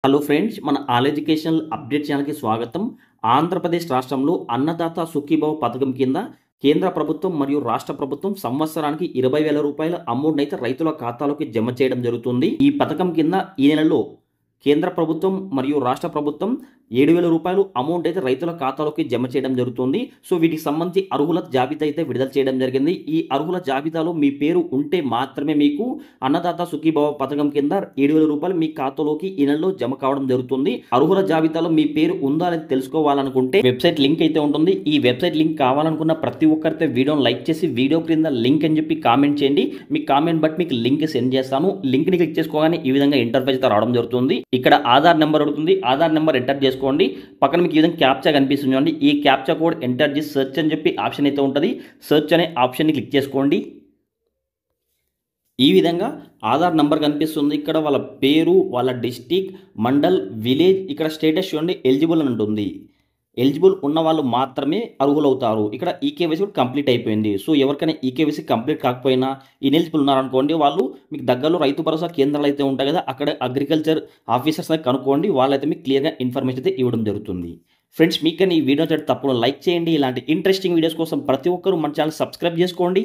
Hello friends, మన all educational update ఛానల్కి స్వాగతం. ఆంధ్రప్రదేశ్ రాష్ట్రంలో అన్నదాత సుఖీభవ పథకం కింద కేంద్ర ప్రభుత్వం మరియు రాష్ట్ర ప్రభుత్వం సంవత్సరానికి 20,000 రూపాయల అమౌంట్ అయితే రైతుల ఖాతాలోకి జమ చేయడం జరుగుతుంది. ఈ పథకం కింద ఈ నెలలో కేంద్ర ప్రభుత్వం మరియు రాష్ట్ర ప్రభుత్వం 7,000 రూపాయలు అమౌంట్ అయితే రైతుల ఖాతాలోకి జమ చేయడం జరుగుతుంది. సో వీటికి సంబంధించి అర్హుల జాబితా అయితే విడుదల చేయడం జరిగింది. ఈ అర్హుల జాబితాలో మీ పేరు ఉంటే మాత్రమే మీకు అన్నదాత సుఖీభవ పథకం కింద 7,000 రూపాయలు మీ ఖాతాలోకి ఈ నెలలో జమ కావడం జరుగుతుంది. అర్హుల జాబితాలో మీ పేరు ఉందా అని తెలుసుకోవాలనుకుంటే వెబ్సైట్ లింక్ అయితే ఉంటుంది. ఈ వెబ్సైట్ లింక్ కావాలనుకున్న ప్రతి ఒక్కరితో వీడియోని లైక్ చేసి వీడియో క్రింద లింక్ అని చెప్పి కామెంట్ చేయండి. మీ కామెంట్ బట్టి మీకు లింక్ సెండ్ చేస్తాను. లింక్ ని క్లిక్ చేసుకోగానే ఈ విధంగా ఇంటర్ఫేస్ అయితే రావడం జరుగుతుంది. ఇక్కడ ఆధార్ నెంబర్ అడుగుతుంది. ఆధార్ నెంబర్ ఎంటర్ చేసుకోండి. పక్కన మీకు ఈ విధంగా క్యాప్చా కనిపిస్తుంది చూడండి. ఈ క్యాప్చా కోడ్ ఎంటర్ చేసి సెర్చ్ అని చెప్పి ఆప్షన్ అయితే ఉంటుంది. సెర్చ్ అనే ఆప్షన్ని క్లిక్ చేసుకోండి. ఈ విధంగా ఆధార్ నంబర్ కనిపిస్తుంది. ఇక్కడ వాళ్ళ పేరు, వాళ్ళ డిస్టిక్, మండల్, విలేజ్, ఇక్కడ స్టేటస్ చూడండి ఎలిజిబుల్ అని ఉంటుంది. ఎలిజిబుల్ ఉన్న వాళ్ళు మాత్రమే అర్హులవుతారు. ఇక్కడ ఈకేవైసీ కూడా కంప్లీట్ అయిపోయింది. సో ఎవరికైనా ఈకేవైసీ కంప్లీట్ కాకపోయినా ఇనెలిజిబుల్ ఉన్నారనుకోండి, వాళ్ళు మీకు దగ్గరలో రైతు భరోసా కేంద్రాలు అయితే ఉంటాయి కదా, అక్కడ అగ్రికల్చర్ ఆఫీసర్స్ అయితే కనుక్కోండి. వాళ్ళైతే మీకు క్లియర్గా ఇన్ఫర్మేషన్ అయితే ఇవ్వడం జరుగుతుంది. ఫ్రెండ్స్, మీకు ఈ వీడియో తప్పకుండా లైక్ చేయండి. ఇలాంటి ఇంట్రెస్టింగ్ వీడియోస్ కోసం ప్రతి ఒక్కరూ మన ఛానల్ సబ్స్క్రైబ్ చేసుకోండి.